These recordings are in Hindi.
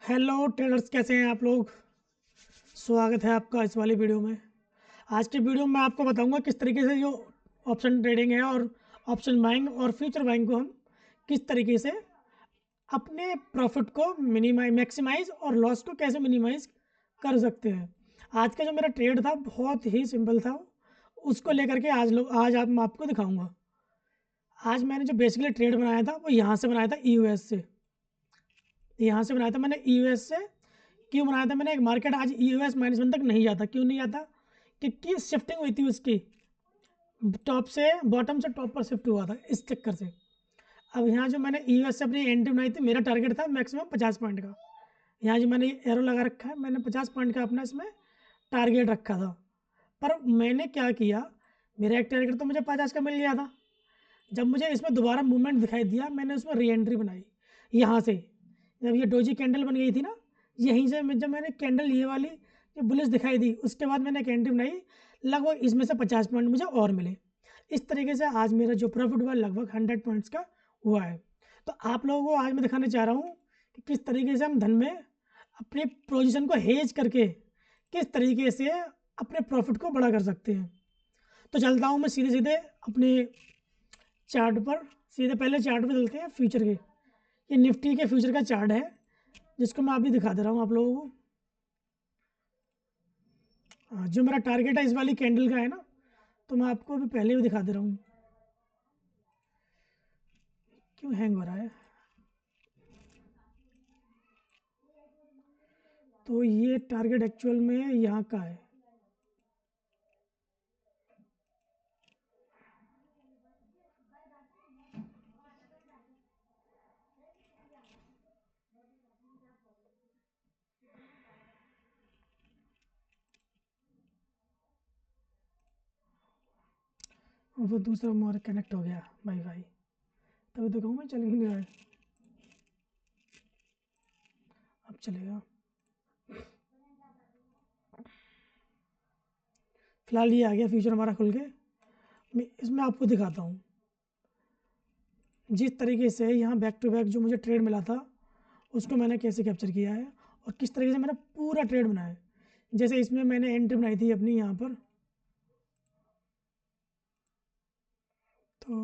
हेलो ट्रेडर्स, कैसे हैं आप लोग। स्वागत है आपका इस वाली वीडियो में। आज की वीडियो में आपको बताऊंगा किस तरीके से जो ऑप्शन ट्रेडिंग है और ऑप्शन बाइंग और फ्यूचर बाइंग को हम किस तरीके से अपने प्रॉफिट को मिनिमाइज मैक्सिमाइज और लॉस को कैसे मिनिमाइज कर सकते हैं। आज का जो मेरा ट्रेड था बहुत ही सिंपल था। उसको लेकर के आज आप मैं आपको दिखाऊंगा। आज मैंने जो बेसिकली ट्रेड बनाया था वो यहाँ से बनाया था यूएस से। यहाँ से बनाया था मैंने यूएस से। क्यों बनाया था मैंने, एक मार्केट आज यूएस -1 तक नहीं जाता, क्यों नहीं जाता, क्योंकि शिफ्टिंग हुई थी उसकी, टॉप से बॉटम से टॉप पर शिफ्ट हुआ था इस चक्कर से। अब यहाँ जो मैंने यूएस से अपनी एंट्री बनाई थी, मेरा टारगेट था मैक्सिमम 50 पॉइंट का। यहाँ जो मैंने एरो लगा रखा है, मैंने 50 पॉइंट का अपना इसमें टारगेट रखा था। पर मैंने क्या किया, मेरा एक टारगेट तो मुझे 50 का मिल गया था। जब मुझे इसमें दोबारा मूवमेंट दिखाई दिया, मैंने उसमें री एंट्री बनाई यहाँ से। जब ये डोजी कैंडल बन गई थी ना, यहीं से जब मैंने कैंडल ये वाली जो बुलिश दिखाई दी, उसके बाद मैंने एक एंट्री बनाई। लगभग इसमें से 50 पॉइंट मुझे और मिले। इस तरीके से आज मेरा जो प्रॉफिट हुआ लगभग 100 पॉइंट्स का हुआ है। तो आप लोगों को आज मैं दिखाना चाह रहा हूँ कि किस तरीके से हम धन में अपनी पोजीशन को हेज करके किस तरीके से अपने प्रॉफिट को बड़ा कर सकते हैं। तो चलता हूँ मैं सीधे सीधे अपने चार्ट पर। सीधे पहले चार्ट पे चलते हैं फ्यूचर के। ये निफ्टी के फ्यूचर का चार्ट है, जिसको मैं अभी दिखा दे रहा हूँ आप लोगों को। जो मेरा टारगेट है इस वाली कैंडल का है ना, तो मैं आपको अभी पहले भी दिखा दे रहा हूँ। क्यों हैंग हो रहा है। तो ये टारगेट एक्चुअल में यहाँ का है। और वो दूसरा मोबाइल कनेक्ट हो गया वाईफाई, तभी तो कहूँ मैं चल ही नहीं रहा है। अब चलेगा। फिलहाल ये आ गया फ्यूचर हमारा खुल के। मैं इसमें आपको दिखाता हूँ जिस तरीके से यहाँ बैक टू बैक जो मुझे ट्रेड मिला था, उसको मैंने कैसे कैप्चर किया है और किस तरीके से मैंने पूरा ट्रेड बनाया है। जैसे इसमें मैंने एंट्री बनाई थी अपनी यहाँ पर। तो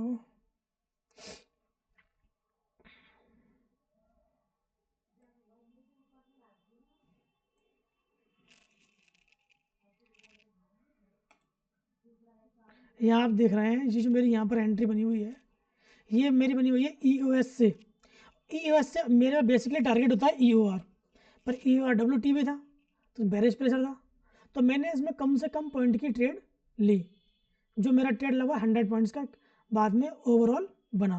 यहाँ आप देख रहे हैं, ये जो मेरी यहाँ पर एंट्री बनी हुई है, ये मेरी बनी हुई है EOS से। EOS से मेरा बेसिकली टारगेट होता है EOR, पर EOR WT भी था, तो बेरिश प्रेशर था। तो मैंने इसमें कम से कम पॉइंट की ट्रेड ली, जो मेरा ट्रेड लगा 100 पॉइंट्स का बाद में ओवरऑल बना।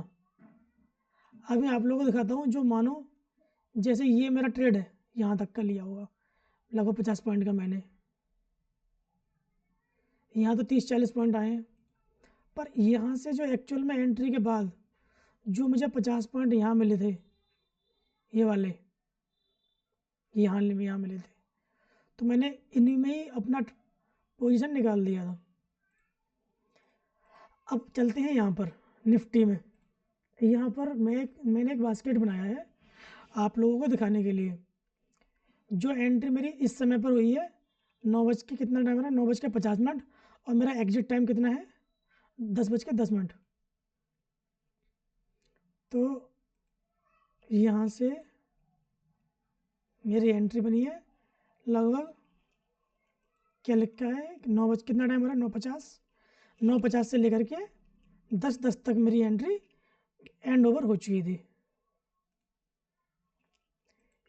अभी आप लोगों को दिखाता हूँ, जो मानो जैसे ये मेरा ट्रेड है, यहाँ तक का लिया होगा लगभग 50 पॉइंट का मैंने। यहाँ तो 30-40 पॉइंट आए हैं, पर यहाँ से जो एक्चुअल में एंट्री के बाद जो मुझे 50 पॉइंट यहाँ मिले थे, ये वाले यहाँ मिले थे, तो मैंने इन्हीं में ही अपना पोजीशन निकाल दिया था। अब चलते हैं यहाँ पर निफ्टी में। यहाँ पर मैंने एक बास्केट बनाया है आप लोगों को दिखाने के लिए। जो एंट्री मेरी इस समय पर हुई है, 9 बज के कितना टाइम है, 9 बज के 50 मिनट, और मेरा एग्जिट टाइम कितना है, 10 बज के 10 मिनट। तो यहाँ से मेरी एंट्री बनी है लगभग, क्या लिखा है, 9 बज कितना टाइम हो रहा है, 9:50। 9:50 से लेकर के 10:10 तक मेरी एंट्री एंड ओवर हो चुकी थी।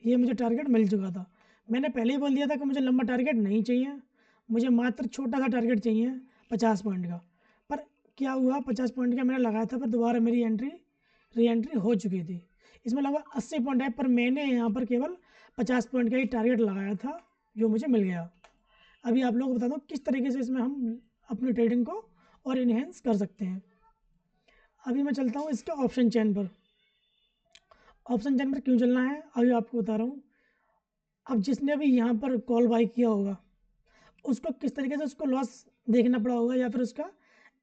ये मुझे टारगेट मिल चुका था। मैंने पहले ही बोल दिया था कि मुझे लंबा टारगेट नहीं चाहिए, मुझे मात्र छोटा सा टारगेट चाहिए 50 पॉइंट का। पर क्या हुआ, 50 पॉइंट का मैंने लगाया था, पर दोबारा मेरी एंट्री री एंट्री हो चुकी थी। इसमें लगभग 80 पॉइंट है, पर मैंने यहाँ पर केवल 50 पॉइंट का ही टारगेट लगाया था, जो मुझे मिल गया। अभी आप लोगों को बता दूँ किस तरीके से इसमें हम अपनी ट्रेडिंग को और इन्हेंस कर सकते हैं। अभी मैं चलता हूँ इसके ऑप्शन चेन पर। ऑप्शन चेन पर क्यों चलना है अभी आपको बता रहा हूँ। अब जिसने भी यहाँ पर कॉल बाई किया होगा, उसको किस तरीके से उसको लॉस देखना पड़ा होगा, या फिर उसका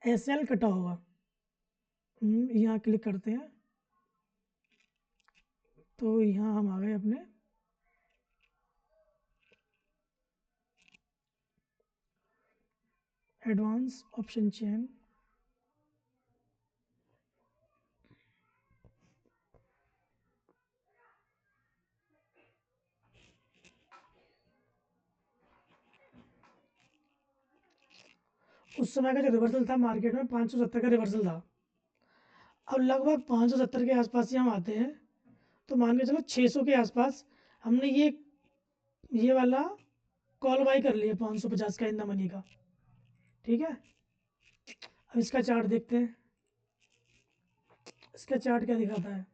SL कटा होगा। यहाँ क्लिक करते हैं, तो यहाँ हम आ गए अपने एडवांस ऑप्शन चेन, उस समय का जो रिवर्सल था मार्केट में 570 का रिवर्सल था। अब लगभग 570 के आसपास ही हम आते हैं, तो मान के चलो 600 के आसपास हमने ये वाला कॉल बाई कर लिया 550 का इन द मनी का। ठीक है, अब इसका चार्ट देखते हैं, इसका चार्ट क्या दिखाता है।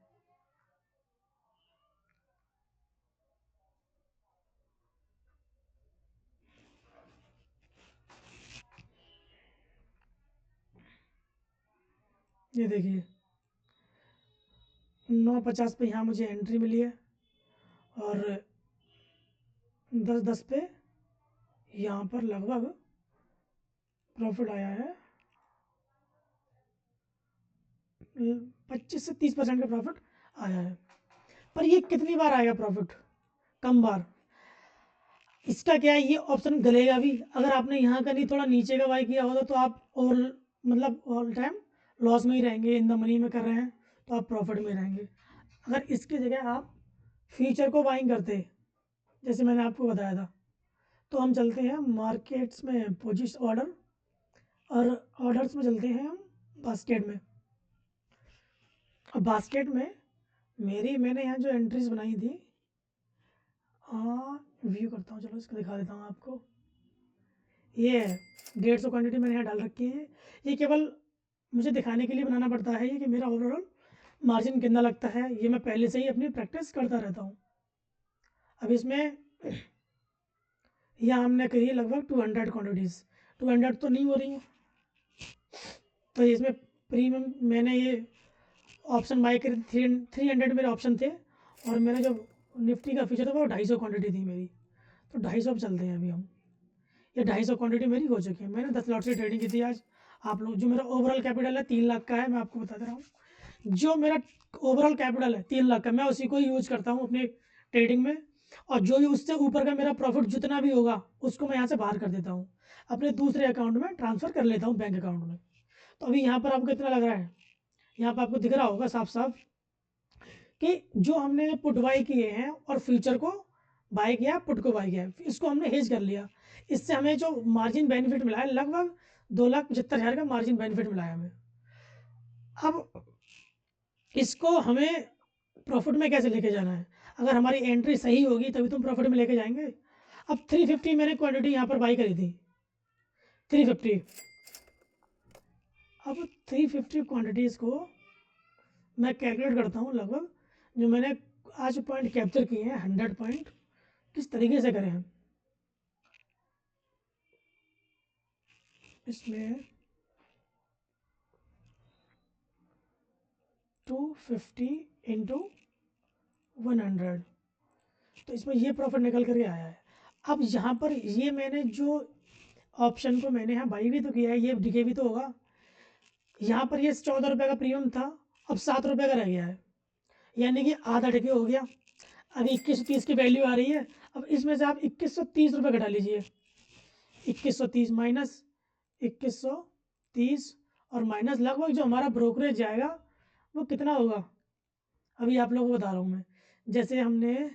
ये देखिए 950 पे यहाँ मुझे एंट्री मिली है और 10-10 पे यहाँ पर लगभग प्रॉफिट आया है 25 से 30% का प्रॉफिट आया है। पर ये कितनी बार आएगा प्रॉफिट? कम बार। इसका क्या है, ये ऑप्शन गलेगा भी। अगर आपने यहाँ का नहीं थोड़ा नीचे का बाई किया होगा तो आप और मतलब ऑल टाइम लॉस में ही रहेंगे। इन द मनी में कर रहे हैं तो आप प्रॉफिट में रहेंगे। अगर इसकी जगह आप फ्यूचर को बाइंग करते जैसे मैंने आपको बताया था, तो हम चलते हैं मार्केट्स में पोजिशन ऑर्डर, और ऑर्डर्स में चलते हैं हम बास्केट में। अब बास्केट में मैंने यहाँ जो एंट्रीज बनाई थी, व्यू करता हूँ, चलो इसको दिखा देता हूँ आपको। ये 150 क्वांटिटी मैंने यहाँ डाल रखी है। ये केवल मुझे दिखाने के लिए बनाना पड़ता है ये कि मेरा ओवरऑल मार्जिन कितना लगता है। ये मैं पहले से ही अपनी प्रैक्टिस करता रहता हूँ। अब इसमें यहाँ हमने करी है लगभग 200 क्वान्टिटीज़। 200 तो नहीं हो रही हैं, तो इसमें प्रीमियम मैंने ये ऑप्शन बाई करी 300 मेरे ऑप्शन थे, और मेरा जो निफ्टी का फीचर था वो 250 क्वांटिटी थी मेरी। तो 250 पे चलते हैं अभी हम। ये 250 क्वांटिटी मेरी हो चुकी है। मैंने 10 लॉट से ट्रेडिंग की थी आज। आप लोग, जो मेरा ओवरऑल कैपिटल है 3 लाख का है, मैं आपको बता दे रहा हूँ। जो मेरा ओवरऑल कैपिटल है 3 लाख का, मैं उसी को यूज करता हूँ अपने ट्रेडिंग में। और जो उससे ऊपर का मेरा प्रॉफिट जितना भी होगा उसको मैं यहाँ से बाहर कर देता हूँ, अपने दूसरे अकाउंट में ट्रांसफ़र कर लेता हूँ, बैंक अकाउंट में। तो अभी यहाँ पर आपको कितना लग रहा है, यहाँ पर आपको दिख रहा होगा साफ साफ कि जो हमने पुट बाई किए हैं और फ्यूचर को बाई किया, पुट को बाई किया, इसको हमने हेज कर लिया। इससे हमें जो मार्जिन बेनिफिट मिला है लगभग 2,75,000 का मार्जिन बेनिफिट मिला है हमें। अब इसको हमें प्रॉफिट में कैसे लेके जाना है? अगर हमारी एंट्री सही होगी तभी तुम प्रॉफिट में लेके जाएंगे। अब 350 मैंने क्वांटिटी यहाँ पर बाई करी थी, 350। अब 350 क्वांटिटीज़ को मैं कैलकुलेट करता हूँ लगभग, जो मैंने आज पॉइंट कैप्चर किए हैं 100 पॉइंट किस तरीके से करें हम। इसमें 250 इंटू 100, तो इसमें ये प्रॉफिट निकल करके आया है। अब यहाँ पर ये मैंने जो ऑप्शन को मैंने यहाँ बाई भी तो किया है, ये डिके भी तो होगा। यहाँ पर ये 14 रुपये का प्रीमियम था, अब 7 रुपये का रह गया है, यानी कि आधा डिके हो गया। अभी 2130 की वैल्यू आ रही है। अब इसमें से आप 2130 रुपये घटा लीजिए। 2130 माइनस 2130 और माइनस लगभग जो हमारा ब्रोकरेज जाएगा वो कितना होगा, अभी आप लोगों को बता रहा हूँ मैं। जैसे हमने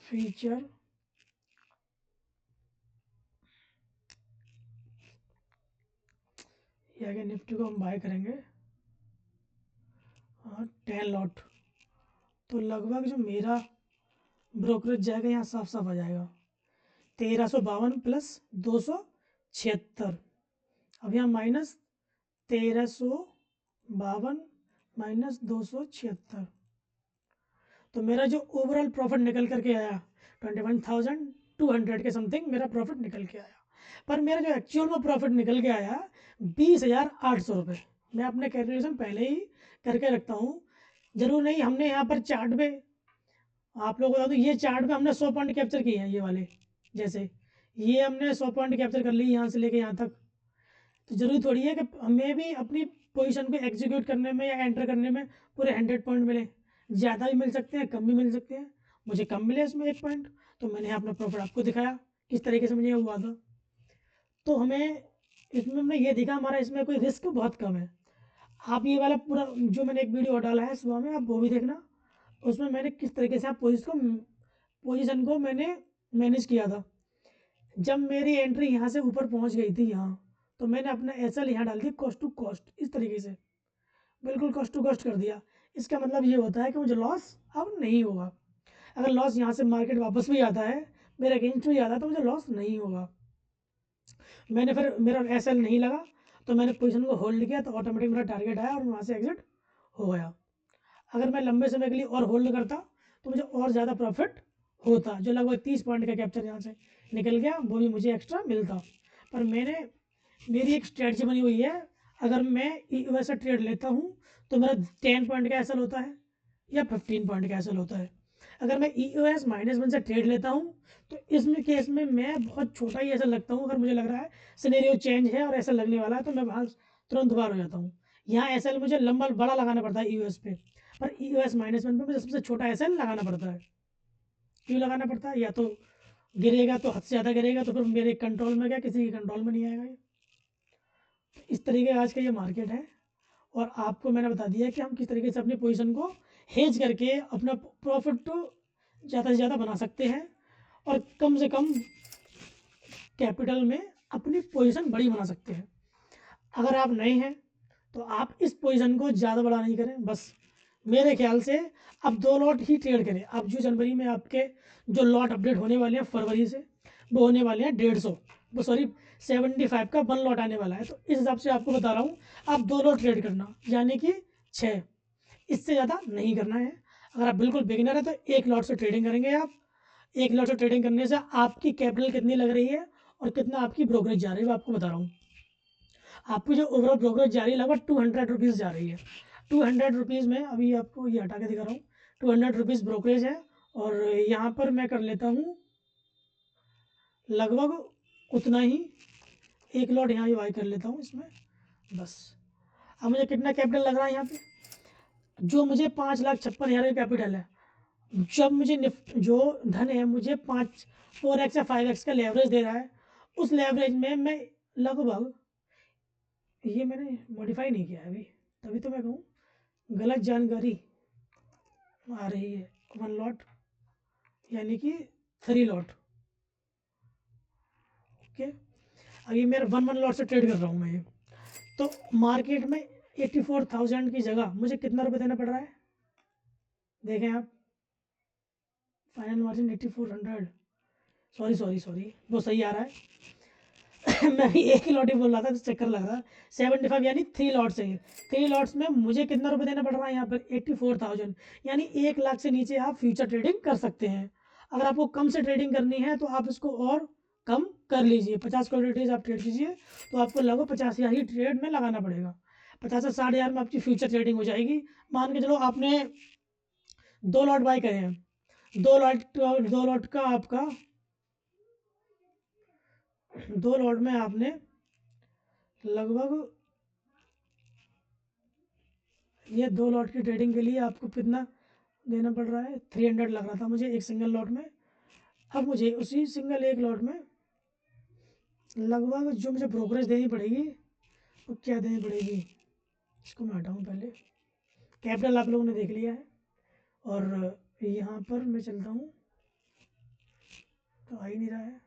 फीचर या कि निफ्टी को हम बाय करेंगे 10 लॉट, तो लगभग जो मेरा ब्रोकरेज जाएगा यहाँ साफ साफ आ जाएगा 1352 प्लस 276। अब यहाँ माइनस 1352 माइनस 276, तो मेरा जो ओवरऑल प्रॉफिट निकल करके आया 21,200 के समथिंग मेरा प्रॉफिट निकल के आया। पर मेरा जो एक्चुअल में प्रॉफिट निकल के आया 20,800 रुपये। मैं अपने कैलकुलेशन पहले ही करके रखता हूँ। जरूर नहीं, हमने यहाँ पर चार्ट पे आप लोगों को बता दूँ, ये चार्ट पे हमने 100 पॉइंट कैप्चर किए हैं, ये वाले जैसे ये हमने 100 पॉइंट कैप्चर कर ली यहाँ से लेके यहाँ तक। तो जरूरी थोड़ी है कि हमें भी अपनी पोजीशन को एग्जीक्यूट करने में या एंटर करने में पूरे 100 पॉइंट मिले। ज़्यादा भी मिल सकते हैं, कम भी मिल सकते हैं। मुझे कम मिले इसमें 1 पॉइंट, तो मैंने यहाँ अपना प्रॉफिट आपको दिखाया इस तरीके से मुझे हुआ था। तो हमें इसमें हमने ये देखा हमारा इसमें कोई रिस्क बहुत कम है। आप ये वाला पूरा जो मैंने एक वीडियो डाला है सुबह में, आप वो भी देखना। उसमें मैंने किस तरीके से आप पोजीशन को मैंने मैनेज किया था। जब मेरी एंट्री यहाँ से ऊपर पहुँच गई थी यहाँ, तो मैंने अपना एस एल यहाँ डाल दी कॉस्ट टू कॉस्ट, इस तरीके से बिल्कुल कॉस्ट टू कॉस्ट कर दिया। इसका मतलब ये होता है कि मुझे लॉस अब नहीं होगा। अगर लॉस यहाँ से मार्केट वापस भी आता है, मेरा अगेंस्ट भी आता है, तो मुझे लॉस नहीं होगा। मैंने फिर मेरा एस एल नहीं लगा, तो मैंने पोजीशन को होल्ड किया, तो ऑटोमेटिक मेरा टारगेट आया और वहाँ से एग्जिट हो गया। अगर मैं लंबे समय के लिए और होल्ड करता तो मुझे और ज़्यादा प्रॉफिट होता, जो लगभग 30 पॉइंट का कैप्चर यहाँ से निकल गया, वो भी मुझे एक्स्ट्रा मिलता। पर मेरी एक स्ट्रेटजी बनी हुई है। अगर मैं यूएस से ट्रेड लेता हूँ तो मेरा 10 पॉइंट का एसएल होता है या 15 पॉइंट का एसएल होता है। अगर मैं ईओएस -1 से ट्रेड लेता हूँ तो इसमें केस में मैं बहुत छोटा ही ऐसा लगता हूँ। अगर मुझे लग रहा है सिनेरियो चेंज है और ऐसा लगने वाला है, तो मैं वहाँ तुरंत बाहर हो जाता हूँ। यहाँ एसएल मुझे लंबा बड़ा लगाना पड़ता है ईओएस पे, पर ईओएस -1 पे मुझे सबसे छोटा एसएल लगाना पड़ता है। क्यों लगाना पड़ता है? या तो गिरेगा तो हद से ज़्यादा गिरेगा, तो फिर मेरे कंट्रोल में गया, किसी के कंट्रोल में नहीं आएगा ये। इस तरीके का आज का ये मार्केट है। और आपको मैंने बता दिया कि हम किस तरीके से अपनी पोजीशन को हेज करके अपना प्रॉफिट तो ज़्यादा से ज़्यादा बना सकते हैं और कम से कम कैपिटल में अपनी पोजीशन बड़ी बना सकते हैं। अगर आप नए हैं तो आप इस पोजीशन को ज़्यादा बड़ा नहीं करें। बस मेरे ख्याल से अब 2 लॉट ही ट्रेड करें। अब जो जनवरी में आपके जो लॉट अपडेट होने वाले हैं फरवरी से, वो होने वाले हैं 150, वो सॉरी 75 का 1 लॉट आने वाला है। तो इस हिसाब से आपको बता रहा हूँ, आप 2 लॉट ट्रेड करना, यानी कि 6, इससे ज़्यादा नहीं करना है। अगर आप बिल्कुल बिगिनर है तो 1 लॉट से ट्रेडिंग करेंगे आप। 1 लॉट से ट्रेडिंग करने से आपकी कैपिटल कितनी लग रही है और कितना आपकी ब्रोकरेज जा रही है, वो आपको बता रहा हूँ। आपकी जो ओवरऑल ब्रोकरेज जा रही है लगभग 200 रुपीज़ जा रही है। 200 रुपीज़ में अभी आपको ये हटा के दिखा रहा हूँ, 200 रुपीज़ ब्रोकरेज है। और यहाँ पर मैं कर लेता हूँ लगभग उतना ही, 1 लॉट यहाँ भी बाई कर लेता हूँ इसमें बस। अब मुझे कितना कैपिटल लग रहा है यहाँ पे, जो मुझे 5,56,000 का कैपिटल है, जब मुझे जो धन है मुझे 4x या 5x का लेवरेज दे रहा है, उस लेवरेज में मैं लगभग, ये मैंने मॉडिफाई नहीं किया है अभी, तभी तो मैं कहूँ गलत जानकारी आ रही है। 1 लॉट यानी कि 3 लॉट, ओके। अभी मेरा 1 लॉट से ट्रेड कर रहा हूँ मैं ये। तो मार्केट में 84,000 की जगह मुझे कितना रुपये देना पड़ रहा है, देखें आप। फाइनल मार्जिन 8400, सॉरी वो सही आ रहा है। मैं भी एक ही लॉट ही बोल रहा था तो चक्कर लग रहा है। 75 यानी 3 लॉट्स है। 3 लॉट्स में मुझे कितना रुपये देना पड़ रहा है यहाँ पर, 84,000, यानी 1 लाख से नीचे आप फ्यूचर ट्रेडिंग कर सकते हैं। अगर आपको कम से ट्रेडिंग करनी है तो आप इसको और कम कर लीजिए, 50 क्वालिटीज आप ट्रेड कीजिए, तो आपको लगभग 50,000 ही ट्रेड में लगाना पड़ेगा। 50 से 60,000 में आपकी फ्यूचर ट्रेडिंग हो जाएगी। मान के चलो आपने 2 लॉट बाई करे हैं, 2 लॉट का आपका 2 लॉट में आपने लगभग, ये 2 लॉट की ट्रेडिंग के लिए आपको कितना देना पड़ रहा है, 300 लग रहा था मुझे एक सिंगल लॉट में। अब मुझे उसी सिंगल एक लॉट में लगभग जो मुझे ब्रोकरेज देनी पड़ेगी, वो क्या देनी पड़ेगी, इसको मैं हटाऊँ पहले। कैपिटल आप लोगों ने देख लिया है, और यहाँ पर मैं चलता हूँ तो आ ही नहीं रहा है।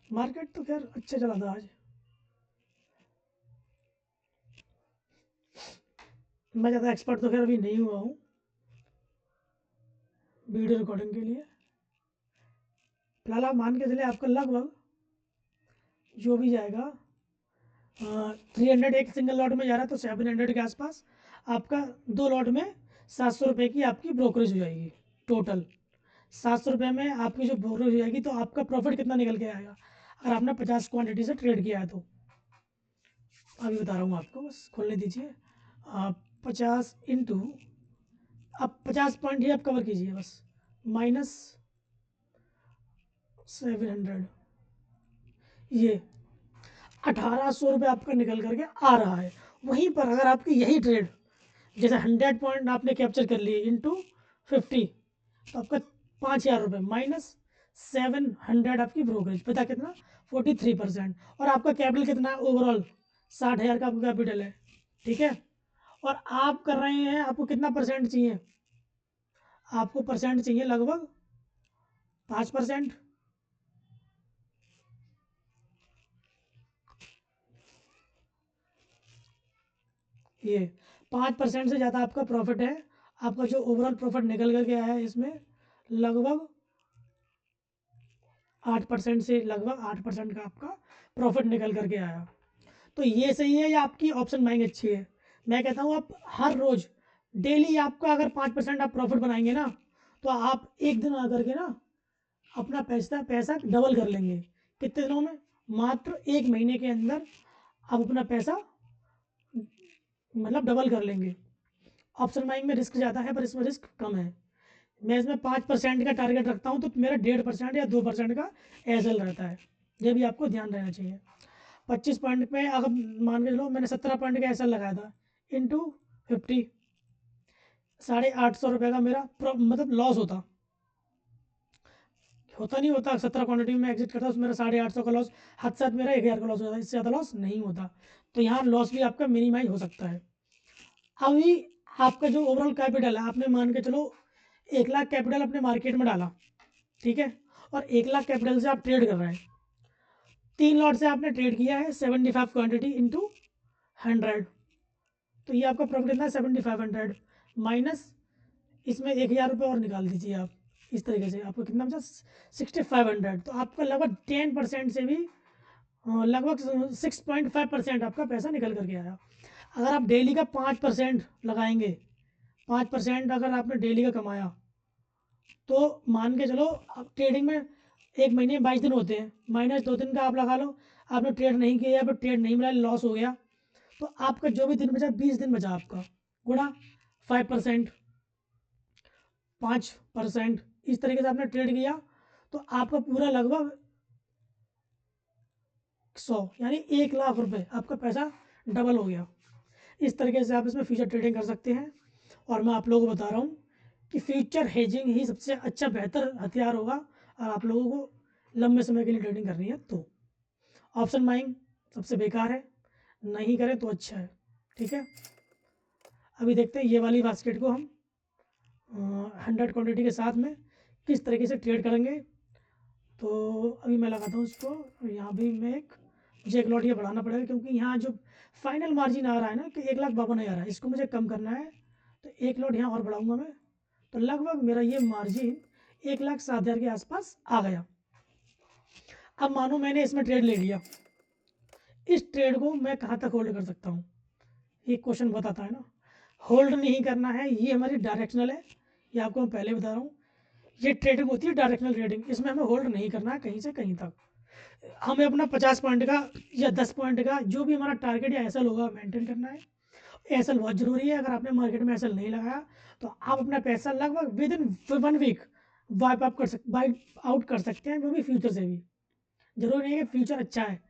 मार्केट तो खैर अच्छा चला था आज, मैं ज़्यादा एक्सपर्ट तो खैर अभी नहीं हुआ हूँ वीडियो रिकॉर्डिंग के लिए। फिलहाल आप मान के चले आपका लगभग जो भी जाएगा 300 एक सिंगल लॉट में जा रहा है, तो 700 के आसपास आपका 2 लॉट में 700 रुपये की आपकी ब्रोकरेज हो जाएगी। टोटल 700 रुपये में आपकी जो ब्रोकरेज हो जाएगी, तो आपका प्रॉफिट कितना निकल के आएगा अगर आपने 50 क्वांटिटी से ट्रेड किया है तो। अभी बता रहा हूँ आपको, बस खोलने दीजिए। 50 इंटू, अब 50 पॉइंट ही आप कवर कीजिए बस, -700, ये 1,800 रुपये आपका निकल करके आ रहा है। वहीं पर अगर आपकी यही ट्रेड जैसे 100 पॉइंट आपने कैप्चर कर लिए इंटू 50, तो आपका 5,000 रुपये माइनस 700 आपकी ब्रोकरेज, पता कितना 43%। और आपका कैपिटल कितना है ओवरऑल 60,000 का आपका कैपिटल है, ठीक है। और आप कर रहे हैं, आपको कितना परसेंट चाहिए, आपको परसेंट चाहिए लगभग 5%। ये 5% से ज़्यादा आपका प्रॉफिट है, आपका जो ओवरऑल प्रॉफिट निकल करके आया है इसमें लगभग 8% से लगभग 8% का आपका प्रॉफिट निकल करके आया। तो ये सही है या आपकी ऑप्शन बाइंग अच्छी है? मैं कहता हूँ आप हर रोज डेली आपका अगर 5% आप प्रॉफिट बनाएंगे ना, तो आप एक दिन आकर के ना अपना पैसा पैसा डबल कर लेंगे। कितने दिनों में? मात्र एक महीने के अंदर आप अपना पैसा मतलब डबल कर लेंगे। ऑप्शन बाइंग में रिस्क ज़्यादा है पर इसमें रिस्क कम है। मैं इसमें 5% का टारगेट रखता हूँ, तो मेरा 1.5% या 2% का एसएल रहता है। ये भी आपको ध्यान रहना चाहिए। 25 पॉइंट पे अगर मान के चलो मैंने 17 पॉइंट का एसएल लगाया था इंटू 50, 850 रुपये का मेरा मतलब लॉस होता। होता नहीं होता, 17 क्वांटिटी में एग्जिट करता तो मेरा 850 का लॉस, हद से हद मेरा 1,000 का लॉस होता, इससे ज़्यादा लॉस नहीं होता। तो यहाँ लॉस भी आपका मिनिमाइज हो सकता है। अभी आपका जो ओवरऑल कैपिटल है, आपने मान के चलो 1 लाख कैपिटल अपने मार्केट में डाला, ठीक है। और 1 लाख कैपिटल से आप ट्रेड कर रहे हैं, 3 लॉट से आपने ट्रेड किया है 75 क्वांटिटी इंटू 100, तो ये आपका प्रॉफिट कितना है 7500 माइनस इसमें 1,000 रुपये और निकाल दीजिए आप। इस तरीके से आपको कितना बचा 6,500। तो आपका लगभग 10% से भी लगभग 6.5% आपका पैसा निकल करके आया। अगर आप डेली का 5% लगाएंगे, 5% अगर आपने डेली का कमाया, तो मान के चलो अब ट्रेडिंग में एक महीने में 22 दिन होते हैं, माइनस 2 दिन का आप लगा लो। आपने ट्रेड नहीं किया, फिर ट्रेड नहीं मिला, लॉस हो गया, तो आपका जो भी दिन बचा 20 दिन बचा आपका, गुणा 5%, 5%, इस तरीके से आपने ट्रेड किया, तो आपका पूरा लगभग 100 यानी 1 लाख रुपए आपका पैसा डबल हो गया। इस तरीके से आप इसमें फ्यूचर ट्रेडिंग कर सकते हैं। और मैं आप लोगों को बता रहा हूँ कि फ्यूचर हेजिंग ही सबसे अच्छा बेहतर हथियार होगा, और आप लोगों को लंबे समय के लिए ट्रेडिंग करनी है तो। ऑप्शन बाइंग सबसे बेकार है, नहीं करें तो अच्छा है, ठीक है। अभी देखते हैं ये वाली बास्केट को हम 100 क्वांटिटी के साथ में किस तरीके से ट्रेड करेंगे। तो अभी मैं लगाता हूँ इसको, यहाँ भी मैं मुझे एक लॉट ये बढ़ाना पड़ेगा, क्योंकि यहाँ जो फाइनल मार्जिन आ रहा है ना कि 1,52,000 है, इसको मुझे कम करना है। तो एक लॉट यहाँ और बढ़ाऊंगा मैं, तो लगभग मेरा ये मार्जिन 1,07,000 के आसपास आ गया। अब मानो मैंने इसमें ट्रेड ले लिया, इस ट्रेड को मैं कहाँ तक होल्ड कर सकता हूँ, ये क्वेश्चन बताता है ना। होल्ड नहीं करना है, ये हमारी डायरेक्शनल है, ये आपको मैं पहले बता रहा हूँ। ये ट्रेडिंग होती है डायरेक्शनल ट्रेडिंग, इसमें हमें होल्ड नहीं करना है कहीं से कहीं तक। हमें अपना 50 पॉइंट का या 10 पॉइंट का जो भी हमारा टारगेट या एसएल होगा मेंटेन करना है। एसएल बहुत जरूरी है, अगर आपने मार्केट में एसएल नहीं लगाया तो आप अपना पैसा लगभग within 1 week wipe out कर सकते हैं, वो भी फ्यूचर से भी। जरूरी नहीं है कि फ्यूचर अच्छा है,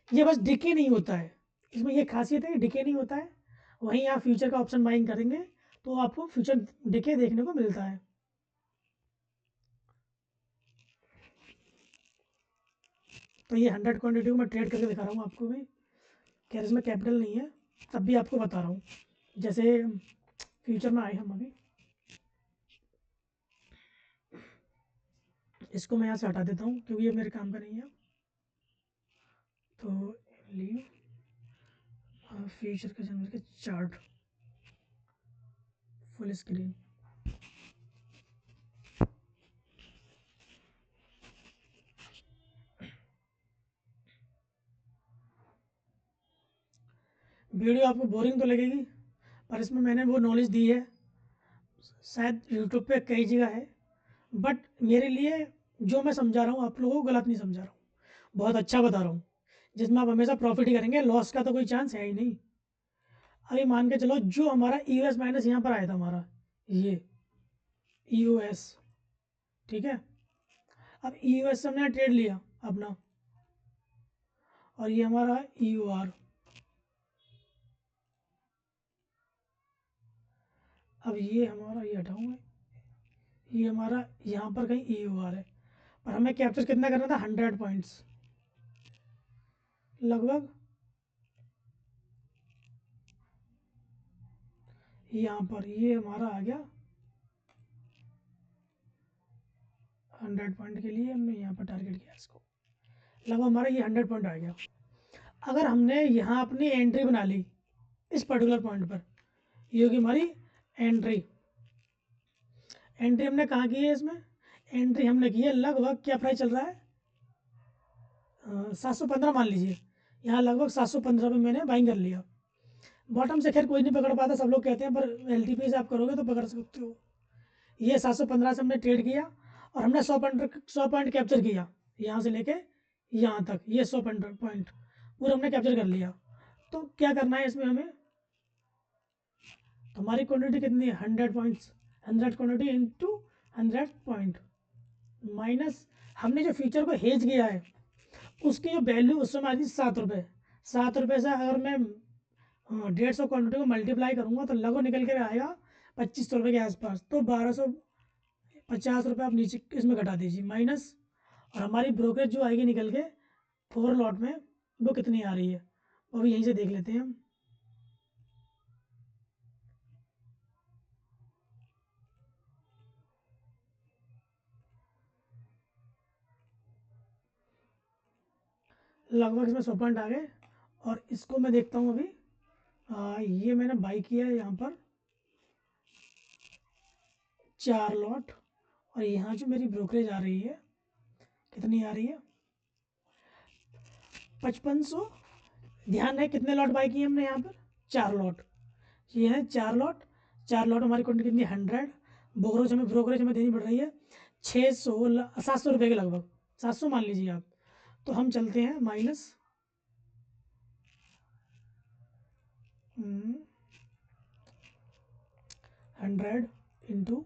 ये बस डिके नहीं होता है, इसमें ये खासियत है कि डिके नहीं होता है। वहीं आप फ्यूचर का ऑप्शन बाइंग करेंगे तो आपको फ्यूचर डिके देखने को मिलता है। तो ये 100 क्वान्टिटी को मैं ट्रेड करके दिखा रहा हूँ आपको भी, खैर इसमें कैपिटल नहीं है, तब भी आपको बता रहा हूँ। जैसे फ्यूचर में आए हम अभी, इसको मैं यहाँ से हटा देता हूँ क्योंकि ये मेरे काम का नहीं है। तो लीव फ्यूचर का जनवरी का चार्ट फुल स्क्रीन, वीडियो आपको बोरिंग तो लगेगी, पर इसमें मैंने वो नॉलेज दी है, शायद यूट्यूब पे कई जगह है, बट मेरे लिए जो मैं समझा रहा हूँ आप लोगों को गलत नहीं समझा रहा हूँ, बहुत अच्छा बता रहा हूँ, जिसमें आप हमेशा प्रॉफिट ही करेंगे, लॉस का तो कोई चांस है ही नहीं। अभी मान के चलो जो हमारा यूएस माइनस यहाँ पर आया था हमारा, ये यूएस, ठीक है। अब यूएस से हमने ट्रेड लिया अपना, और ये हमारा यूआर, अब ये हमारा ये हटाऊंगा, ये हमारा यहाँ पर कहीं ई ओ आर है, पर हमें कैप्चर कितना करना था 100 पॉइंट्स लगभग। यहाँ पर ये हमारा आ गया 100 पॉइंट के लिए हमने यहाँ पर टारगेट किया इसको, लगभग हमारा ये 100 पॉइंट आ गया। अगर हमने यहाँ अपनी एंट्री बना ली इस पर्टिकुलर पॉइंट पर, ये होगी हमारी एंट्री। एंट्री हमने कहाँ की है इसमें? एंट्री हमने की है लगभग, क्या प्राइस चल रहा है 715 मान लीजिए, यहाँ लगभग 715 पे मैंने बाइंग कर लिया। बॉटम से खैर कोई नहीं पकड़ पाता, सब लोग कहते हैं, पर एल से आप करोगे तो पकड़ सकते हो। ये 715 से हमने ट्रेड किया और हमने 100 पॉइंट कैप्चर किया, यहाँ से लेके यहाँ तक ये 100 पॉइंट पूरा हमने कैप्चर कर लिया। तो क्या करना है इसमें हमें, तो हमारी क्वांटिटी कितनी है 100 points, 100 quantity into 100 point minus हमने जो फ्यूचर को हेज किया है उसकी जो वैल्यू उस समय आती 7 रुपये। 7 रुपये से अगर मैं 150 क्वांटिटी को मल्टीप्लाई करूँगा तो लगभग निकल कर आएगा 2500 रुपये के आसपास। तो 1250 रुपये आप नीचे इसमें घटा दीजिए माइनस, और हमारी ब्रोकरेज जो आएगी निकल के 4 लॉट में वो कितनी आ रही है, वो भी यहीं से देख लेते हैं हम। लगभग इसमें 100 पॉइंट आ गए, और इसको मैं देखता हूँ अभी। ये मैंने बाई किया है यहाँ पर 4 लॉट, और यहाँ जो मेरी ब्रोकरेज आ रही है कितनी आ रही है 5500। ध्यान है कितने लॉट बाई किए हमने यहाँ पर 4 लॉट, ये है 4 लॉट। 4 लॉट हमारी क्वांटिटी कितनी 100, ब्रोकरेज हमें देनी पड़ रही है 700 रुपये के लगभग, 700 मान लीजिए आप। तो हम चलते हैं माइनस 100 इंटू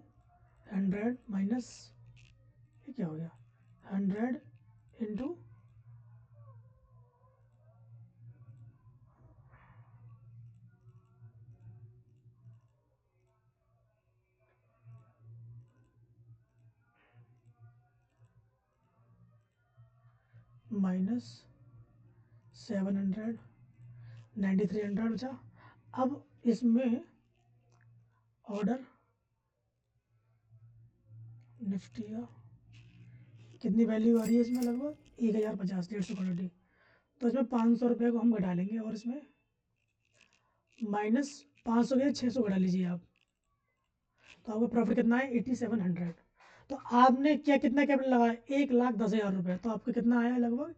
100 माइनस, ये क्या हो गया 100 इंटू माइनस 700, 9300 बचा। अब इसमें ऑर्डर निफ्टी का कितनी वैल्यू आ रही है इसमें लगभग 1050, 150 क्वान्टिटी। तो इसमें 500 रुपये को हम घटा लेंगे, और इसमें माइनस 500 के 600 घटा लीजिए आप, तो आपका प्रॉफिट कितना है 8700। तो आपने क्या कितना कैपिटल लगाया 1,10,000 रुपये, तो आपको कितना आया लगभग